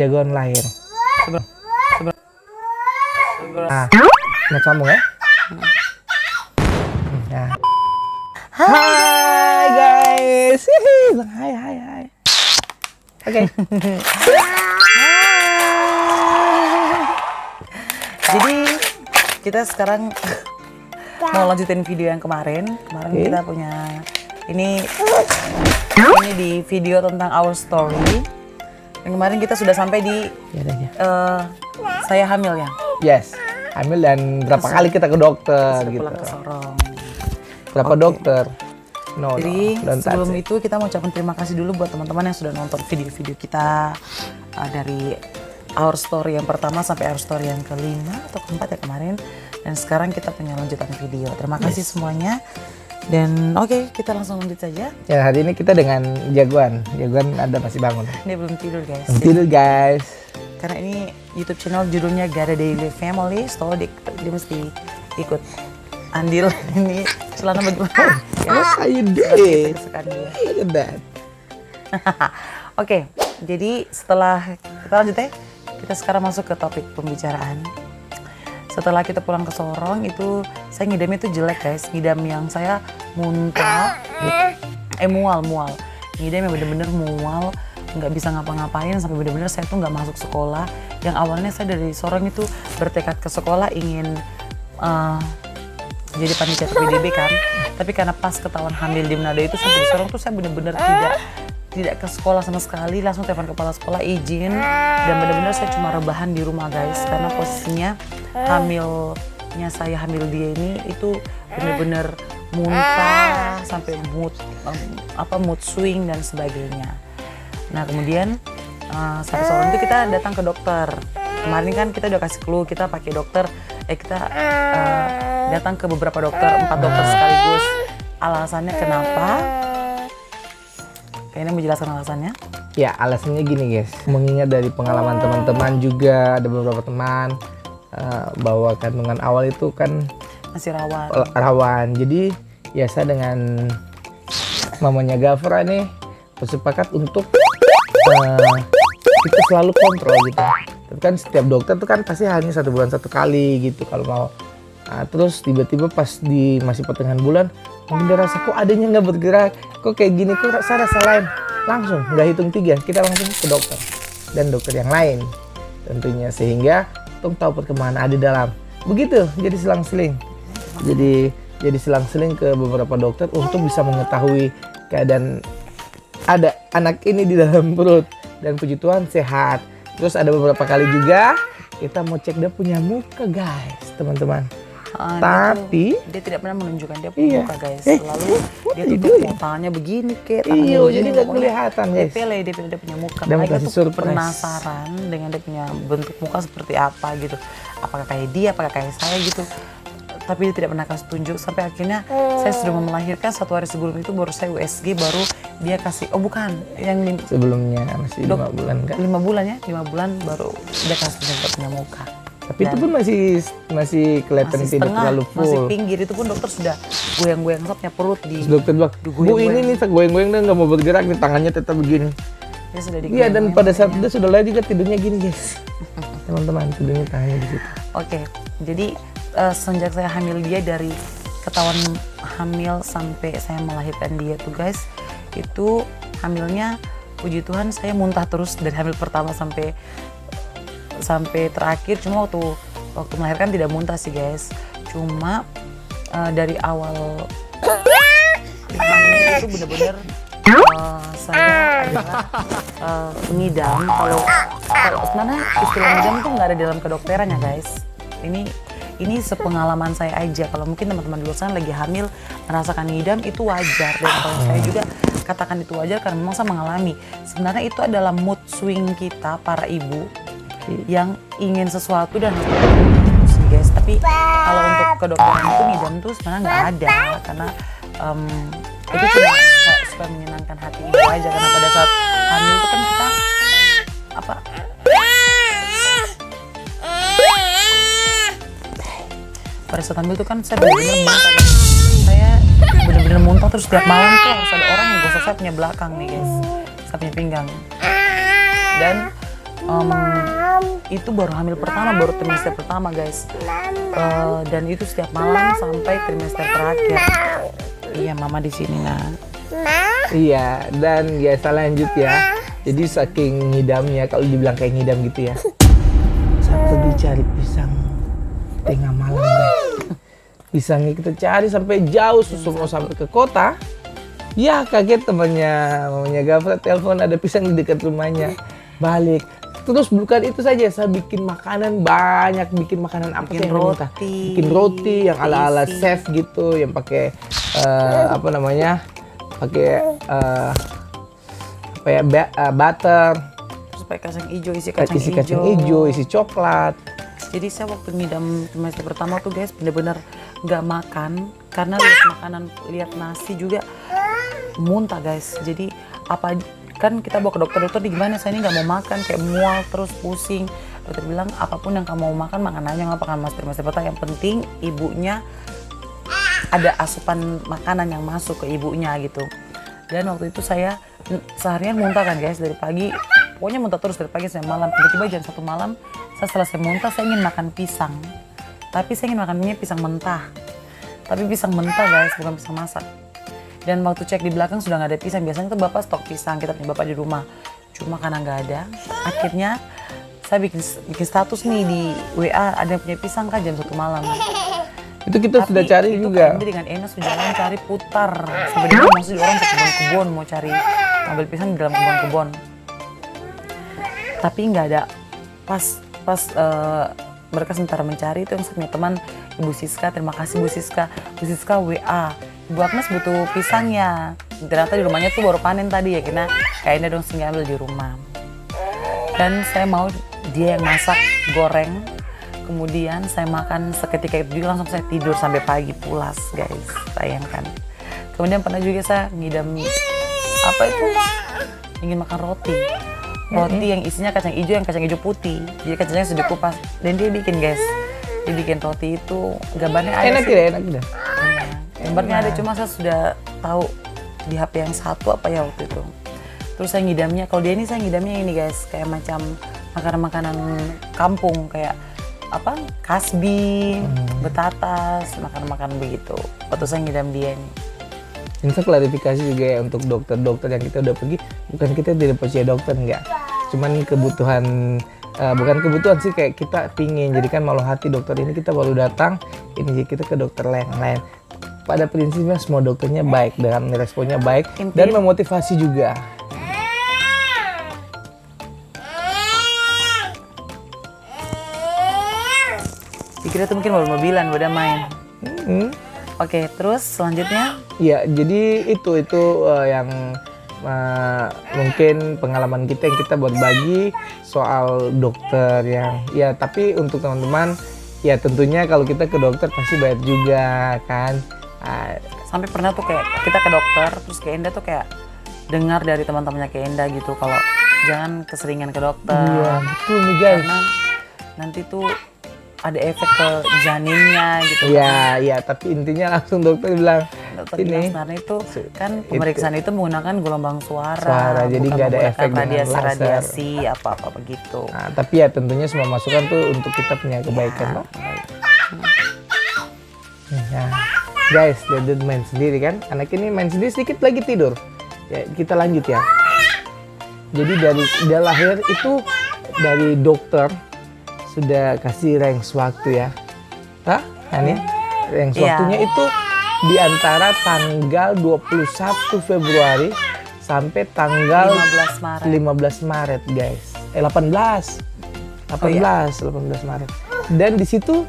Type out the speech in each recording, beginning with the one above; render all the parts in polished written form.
jagoan lahir. Nah, mau sambung ya? Nah. Hai guys. Hai. Oke. Jadi kita sekarang mau lanjutin video yang kemarin. Kita punya ini di video tentang our story. Yang kemarin kita sudah sampai di saya hamil ya. Yes, hamil dan berapa kali kita ke dokter gitu. Pulang ke Sorong. Berapa dokter? Jadi sebelum itu kita mau ucapkan terima kasih dulu buat teman-teman yang sudah nonton video-video kita dari our story yang pertama sampai our story yang kelima atau keempat ya kemarin. Dan sekarang kita punya lanjutan video. Terima kasih semuanya. Dan oke, kita langsung lanjut saja. Ya, hari ini kita dengan Jagoan. Jagoan ada masih bangun. Dia belum tidur guys. Belum tidur guys. Karena ini YouTube channel judulnya Gara Daily Family, so dia mesti ikut andil ini celana bagaimana? You did. Look at that. Oke, jadi setelah kita lanjut ya, kita sekarang masuk ke topik pembicaraan. Setelah kita pulang ke Sorong itu saya ngidamnya itu jelek guys, ngidam yang saya muntah, mual. Ngidam yang bener-bener mual, nggak bisa ngapa-ngapain sampai bener-bener saya tuh nggak masuk sekolah. Yang awalnya saya dari Sorong itu bertekad ke sekolah ingin jadi panitia PDB kan, tapi karena pas ketahuan hamil di Manado itu sampai di Sorong tuh saya bener-bener tidak ke sekolah sama sekali, langsung telepon kepala sekolah izin dan benar-benar saya cuma rebahan di rumah guys karena posisinya hamil dia ini itu benar-benar muntah sampai mood swing dan sebagainya. Nah kemudian sampai Sorong itu kita datang ke dokter. Kemarin kan kita udah kasih clue kita pakai dokter, kita datang ke beberapa dokter, 4 dokter sekaligus. Alasannya kenapa? Kayaknya mau jelaskan alasannya? Ya alasannya gini guys, mengingat dari pengalaman teman-teman juga ada beberapa teman bahwa kandungan awal itu kan masih rawan. Jadi ya saya dengan mamanya Gafra nih bersepakat untuk kita selalu kontrol gitu. Tapi kan setiap dokter tuh kan pasti hanya 1 bulan 1 kali gitu kalau mau. Nah, terus tiba-tiba pas di masih pertengahan bulan mungkin dia rasa kok adanya nggak bergerak, kok kayak gini, kok rasa lain, langsung nggak hitung 3 kita langsung ke dokter dan dokter yang lain tentunya, sehingga tong tahu perkembangan ada dalam begitu. Jadi selang-seling jadi selang-seling ke beberapa dokter untuk bisa mengetahui keadaan ada anak ini di dalam perut, dan puji Tuhan sehat. Terus ada beberapa kali juga kita mau cek dia punya muka guys, teman-teman. Tapi dia tidak pernah menunjukkan dia punya muka guys. Selalu dia tutup mukanya begini kayak jadi nggak kelihatan guys. Dia punya muka. Dan mereka tuh surprise. Penasaran dengan dia punya bentuk muka seperti apa gitu. Apakah kayak dia, apakah kayak saya gitu. Tapi dia tidak pernah kasih tunjuk sampai akhirnya saya sudah mau melahirkan 1 hari sebelum itu baru saya USG, baru dia kasih yang sebelumnya masih 5 bulan kan? 5 bulan ya, 5 bulan baru dia kasih tunjuk punya muka. Tapi itu pun masih kelihatan tidak terlalu full. Masih pinggir, itu pun dokter sudah goyang-goyang sapnya perut di. Dokter bilang, Bu ini nih goyang-goyang dan nggak mau bergerak nih, tangannya tetap begini. Dia sudah iya, dan pada saat dia sudah lahir juga tidurnya gini guys. Teman-teman tidurnya tangannya di situ. Oke, jadi sejak saya hamil dia, dari ketahuan hamil sampai saya melahirkan dia tuh guys, itu hamilnya puji Tuhan saya muntah terus dari hamil pertama sampai terakhir. Cuma waktu melahirkan tidak muntah sih guys, cuma dari awal itu benar-benar saya adalah pengidam. Kalau sebenarnya istilah ngidam itu nggak ada dalam kedokteran ya guys. Ini sepengalaman saya aja. Kalau mungkin teman-teman di luar sana lagi hamil merasakan ngidam itu wajar, dan kalau saya juga katakan itu wajar karena memang saya mengalami. Sebenarnya itu adalah mood swing kita para ibu yang ingin sesuatu dan sih guys. Tapi kalau untuk kedokteran itu ngidam tuh sebenarnya nggak ada, karena itu cuma supaya menyenangkan hati ibu aja, karena pada saat hamil itu kan kita pada saat hamil itu kan saya benar-benar muntah. Saya benar-benar muntah terus tiap malam tuh harus ada orang yang gosok saya punya belakang nih guys, saya punya pinggang. Dan itu baru hamil pertama, baru trimester pertama guys. Dan itu setiap malam sampai trimester terakhir. Iya, mama di sini nah. Iya, dan ya lanjut ya. Jadi saking ngidamnya, kalau dibilang kayak ngidam gitu ya. Saya pergi cari pisang tengah malam guys. Pisangnya kita cari sampai jauh, mau sampai ke kota. Ya kaget temannya, mamanya Gafra telepon ada pisang di dekat rumahnya. Balik. Terus bukan itu saja, saya bikin makanan banyak, bikin makanan apa sih yang minta? Bikin roti yang ala-ala chef gitu, yang pakai apa namanya? Pakai apa ya? Butter. Terus pakai kacang hijau, isi kacang hijau, isi coklat. Jadi saya waktu ngidam trimester pertama tuh guys bener-bener nggak makan karena lihat nasi juga muntah guys. Jadi apa kan kita bawa ke dokter gimana, saya ini nggak mau makan, kayak mual terus pusing. Dokter bilang apapun yang kamu mau makan aja, nggak makan mas trimester pertama, yang penting ibunya ada asupan makanan yang masuk ke ibunya gitu. Dan waktu itu saya seharian muntah kan guys, dari pagi pokoknya muntah terus dari pagi sampai malam. Tiba-tiba jam 1 malam saya selesai muntah, saya ingin makan pisang, tapi saya ingin makannya pisang mentah, tapi pisang mentah guys, bukan pisang masak. Dan waktu cek di belakang sudah nggak ada pisang. Biasanya tuh bapak stok pisang, kita punya bapak di rumah. Cuma karena nggak ada, akhirnya saya bikin status nih di WA, ada yang punya pisang kan jam 1 malam. Itu kita sudah cari itu juga. Kan dengan enak sudah jalan cari putar. Sebenarnya maksudnya orang ke kebun-kebun mau cari ambil pisang di dalam kebun-kebun. Tapi nggak ada. Pas mereka sementara mencari itu yang saya punya teman Ibu Siska, terima kasih Bu Siska. Bu Siska WA. Bu Agnes butuh pisangnya. Ternyata di rumahnya tuh baru panen tadi ya, karena kayaknya dong sini ambil di rumah. Dan saya mau dia yang masak, goreng. Kemudian saya makan seketika itu juga, langsung saya tidur sampai pagi pulas guys. Sayangkan. Kemudian pernah juga saya ngidam apa itu? Ingin makan roti. Roti yang isinya kacang hijau putih. Jadi kacangnya sudah dikupas. Dan dia bikin guys. Dia bikin roti itu gambarnya ada. Enak tidak? Enak tidak? Gambarnya ada, cuma saya sudah tahu di HP yang satu apa ya waktu itu. Terus saya ngidamnya, kalau dia ini saya ngidamnya ini guys, kayak macam makanan-makanan kampung kayak apa? Kasbi, betatas, makanan-makanan begitu. Waktu saya ngidam dia ini. Ini saya klarifikasi juga ya untuk dokter-dokter yang kita udah pergi, bukan kita tidak percaya dokter, enggak. Cuman kebutuhan, bukan kebutuhan sih, kayak kita pingin. Jadi kan malu hati dokter ini kita baru datang, ini kita ke dokter lain. Pada prinsipnya semua dokternya baik dan responnya baik dan memotivasi juga. Dikira tuh mungkin mobil-mobilan udah main. Oke, terus selanjutnya? Ya, jadi itu yang mungkin pengalaman kita yang kita berbagi soal dokter yang ya, tapi untuk teman-teman ya tentunya kalau kita ke dokter pasti bayar juga kan. Sampai pernah tuh kayak kita ke dokter, terus kayak Enda tuh kayak dengar dari teman-temannya kayak Enda gitu kalau jangan keseringan ke dokter. Iya, betul nih guys. Karena nanti tuh ada efek ke janinnya gitu. Iya, tapi intinya langsung dokter bilang ini sebenarnya itu kan pemeriksaan itu menggunakan gelombang suara jadi nggak ada efek dengan radiasi apa begitu. Nah, tapi ya tentunya semua masukan tuh untuk kita punya kebaikan. Nah, guys, dia main sendiri kan? Anak ini main sendiri, sedikit lagi tidur. Ya, kita lanjut ya. Jadi dari dia lahir itu dari dokter sudah kasih range waktu ya. Ini range waktunya itu di antara tanggal 21 Februari sampai tanggal 15 Maret guys. 18 Maret. Dan di situ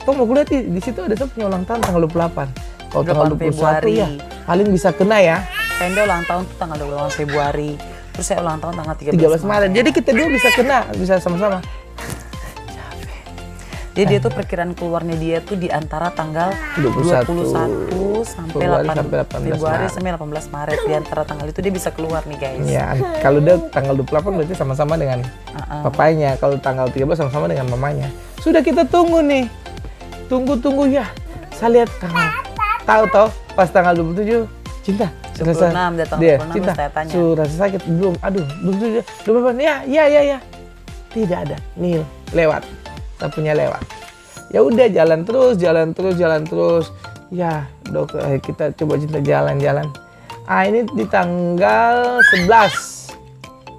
kamu mau lihat di situ ada saya punya ulang tahun tanggal 28. Kalau tanggal 21 Februari. Ya paling bisa kena ya. Saya ulang tahun tuh tanggal 28 Februari. Terus saya ulang tahun tanggal 13 Maret. Jadi kita dua bisa kena, bisa sama-sama. Jadi dia tuh perkiraan keluarnya dia tuh di antara tanggal 21 sampai 8 Februari sampai 18 Maret. Di antara tanggal itu dia bisa keluar nih guys. Ya, kalau dia tanggal 28 berarti sama-sama dengan papanya. Kalau tanggal 13 sama-sama dengan mamanya. Sudah kita tunggu nih. Tunggu ya. Saya lihat tahu pas tanggal 27 Cinta selesai. Dia Cinta sudah sakit belum? Aduh, belum ya. tidak ada, nil, lewat, sapunya lewat. Ya udah jalan terus. Ya dokter, kita coba cinta jalan-jalan. Ini di tanggal 11.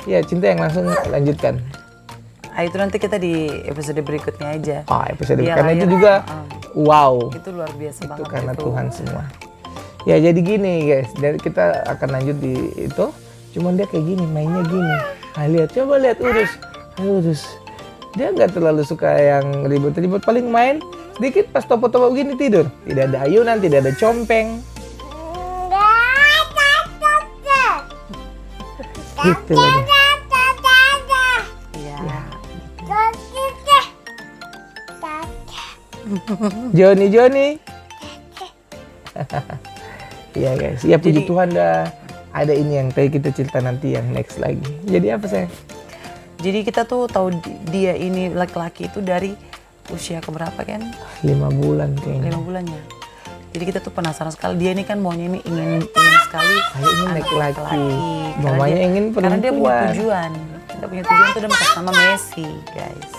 Ya Cinta yang langsung lanjutkan. Itu nanti kita di episode berikutnya aja. Episode Dia karena lahir, itu juga wow. Itu luar biasa Itu banget karena itu. Tuhan semua. Ya jadi gini guys, dari kita akan lanjut di itu. Cuman dia kayak gini, mainnya gini. Coba lihat urus. Dia nggak terlalu suka yang ribet-ribet, paling main sedikit pas topo-topo begini tidur. Tidak ada ayunan, tidak ada compeng. Gitu loh dia. Iya. Joni. Iya guys, ya puji Tuhan dah ada ini yang tadi kita cerita nanti yang next lagi. Jadi apa sayang? Jadi kita tuh tahu dia ini laki-laki itu dari usia keberapa kan? 5 bulan kayaknya. 5 bulan ya. Jadi kita tuh penasaran sekali, dia ini kan maunya ini ingin sekali Saya ingin anak laki-laki. Karena Mamanya dia- ingin Karena dia punya perempuan. tujuan. Dia punya tujuan tuh dia mau sama Messi, guys.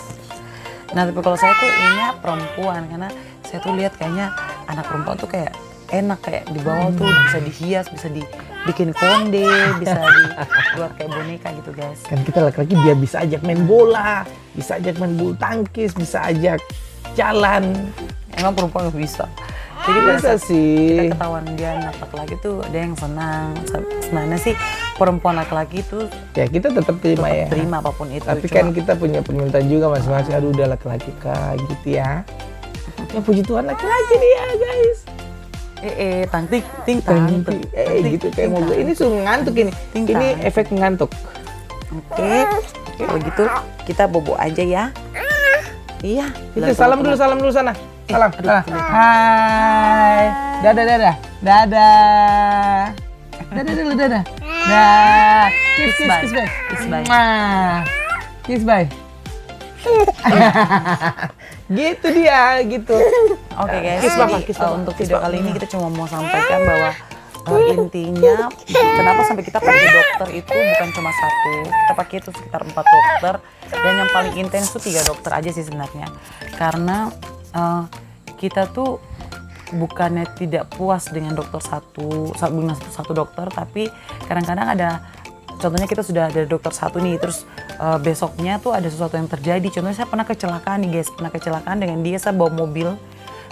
Nah tapi kalau saya tuh inginnya perempuan, karena saya tuh lihat kayaknya anak perempuan tuh kayak enak, kayak di bawah tuh bisa dihias, bisa dibikin konde, bisa dibuat kayak boneka gitu guys. Kan kita laki-laki dia bisa ajak main bola, bisa ajak main bulu tangkis, bisa ajak jalan. Emang perempuan nggak bisa. Jadi pada Bisa saat sih. kita ketahuan dia anak laki-laki tuh dia yang senang. Sebenarnya sih perempuan laki-laki itu Ya kita tetap terima tetap ya. terima apapun itu. Tapi Cuma- kan kita punya permintaan juga masing-masing. Aduh udah laki-laki kak gitu ya. Ya puji Tuhan laki-laki dia guys. tang ting ting tang ting, Gitu kayak mobil. Ini suruh ngantuk ini. Ting, Ini tang. efek ngantuk. Oke. Kalau gitu kita bobo aja ya. Iya. Kita salam dulu sana. Salam. Salam. Hai. Dadah. Dadah dulu. Dah. Kiss bye. Kiss bye. Mwah. Kiss bye. Gitu dia, gitu. Oke guys, Kiss jadi Papa, kiss Papa, untuk kiss video Papa. kali ini kita cuma mau sampaikan bahwa intinya kenapa sampai kita pergi dokter itu bukan cuma satu, kita pakai itu sekitar 4 dokter dan yang paling intens itu 3 dokter aja sih sebenarnya. Karena kita tuh bukannya tidak puas dengan dokter satu dokter, tapi kadang-kadang ada contohnya kita sudah ada dokter satu nih, terus besoknya tuh ada sesuatu yang terjadi. Contohnya saya pernah kecelakaan nih guys, dengan dia, saya bawa mobil.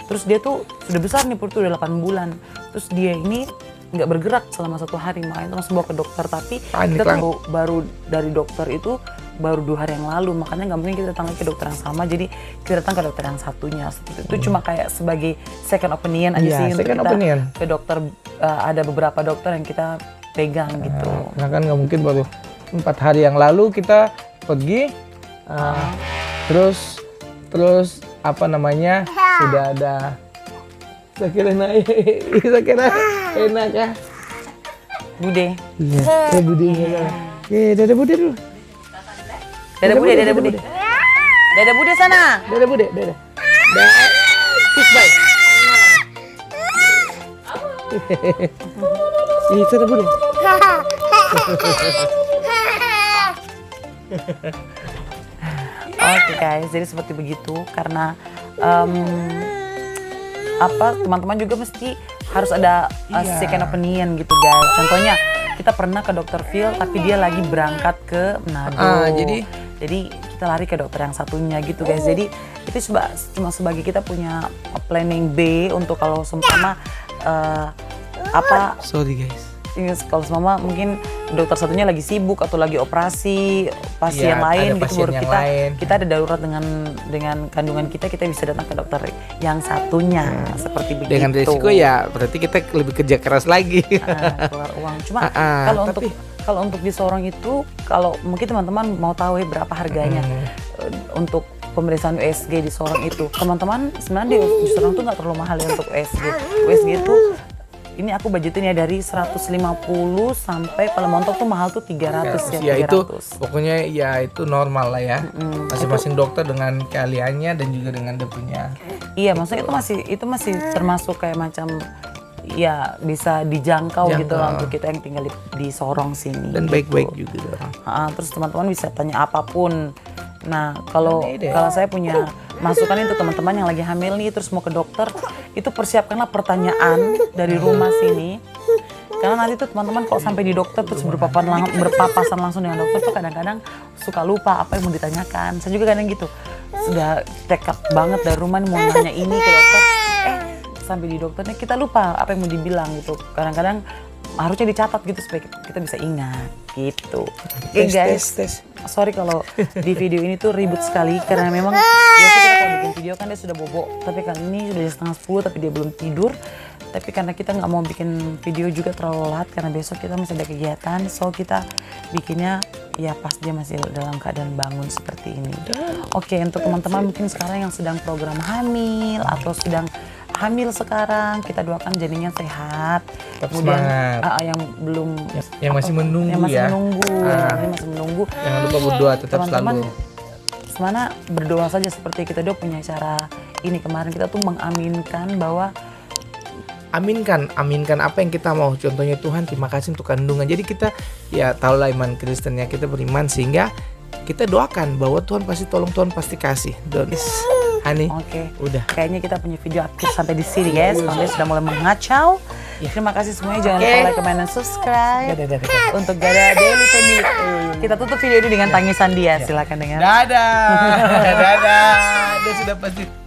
Terus dia tuh sudah besar nih, perut tuh udah 8 bulan. Terus dia ini nggak bergerak selama 1 hari, makanya langsung bawa ke dokter. Tapi Panik kita tuh baru dari dokter itu baru 2 hari yang lalu, makanya nggak mungkin kita datang lagi ke dokter yang sama. Jadi kita datang ke dokter yang satunya. Itu cuma kayak sebagai second opinion aja Iya, sih untuk second kita opinion. ke dokter. Ada beberapa dokter yang kita pegang gitu. Karena kan nggak mungkin baru 4 hari yang lalu kita pergi, terus apa namanya sudah ada. Saya kira enak ya. Bude. Iya, budinya ya. Dadah budi dulu. Dadah bude. Dadah bude sana. Dadah bude, dadah. Kiss bye. Ih, dadah bude. Oke guys, jadi seperti begitu karena teman-teman juga mesti harus ada Iya. second opinion gitu guys. Contohnya kita pernah ke dokter Phil tapi dia lagi berangkat ke Manado. Jadi kita lari ke dokter yang satunya gitu guys. Jadi itu cuma sebagai kita punya planning B untuk kalau seumpama Sorry guys. kalau seumpama mungkin dokter satunya lagi sibuk atau lagi operasi pasien Iya, lain ada gitu, pasien baru yang kita lain. kita ada darurat dengan kandungan kita bisa datang ke dokter yang satunya seperti begitu. Dengan risiko ya berarti kita lebih kerja keras lagi. Keluar uang. Cuma kalau untuk di Sorong itu, kalau mungkin teman-teman mau tahu ya berapa harganya untuk pemeriksaan USG di Sorong itu, teman-teman sebenarnya di Sorong tuh nggak terlalu mahal ya untuk USG. USG itu ini aku budgetin ya dari 150 sampai kalau montok tuh mahal tuh 300 Ya itu 300. pokoknya ya itu normal lah ya. Masing-masing dokter dengan keahliannya dan juga dengan dia punya. Iya, maksudnya itu masih termasuk kayak macam ya bisa dijangkau gitu lah untuk kita yang tinggal di Sorong sini. Dan gitu. baik-baik juga orang. Terus teman-teman bisa tanya apapun Nah, kalau Aneh deh. saya punya masukan itu teman-teman yang lagi hamil nih terus mau ke dokter, itu persiapkanlah pertanyaan dari rumah sini. Karena nanti tuh teman-teman kalau sampai di dokter terus berpapasan langsung dengan dokter tuh kadang-kadang suka lupa apa yang mau ditanyakan. Saya juga kadang gitu, sudah tekad banget dari rumah nih mau nanya ini ke dokter, sampai di dokternya kita lupa apa yang mau dibilang gitu. Kadang-kadang harusnya dicatat gitu supaya kita bisa ingat gitu. Oke guys, sorry kalau di video ini tuh ribut sekali karena memang biasa kita kalau bikin video kan dia sudah bobo, tapi kali ini sudah setengah 10 tapi dia belum tidur. Tapi karena kita nggak mau bikin video juga terlalu lat karena besok kita masih ada kegiatan, so kita bikinnya ya pas dia masih dalam keadaan bangun seperti ini. Oke, untuk teman-teman mungkin sekarang yang sedang program hamil atau sedang hamil sekarang, kita doakan janinnya sehat. Tetap Kemudian semangat. yang belum Yang masih menunggu yang masih ya. menunggu, yang masih menunggu. Jangan lupa berdoa tetap Teman-teman, selalu. semana berdoa saja seperti kita doa punya cara ini kemarin kita tuh mengaminkan bahwa Aminkan apa yang kita mau. Contohnya Tuhan, terima kasih untuk kandungan. Jadi kita ya tahulah iman Kristen ya, kita beriman sehingga kita doakan bahwa Tuhan pasti tolong, Tuhan pasti kasih. Hani, oke. udah. Kayaknya kita punya video akhir sampai di sini guys. Kalau dia sudah mulai mengacau. Terima kasih semuanya. Jangan lupa like, comment, dan subscribe. Untuk Gada Daily Family. Kita tutup video ini dengan tangisan dia. Silakan dengar. Dadah. Dadah. Dia sudah pasti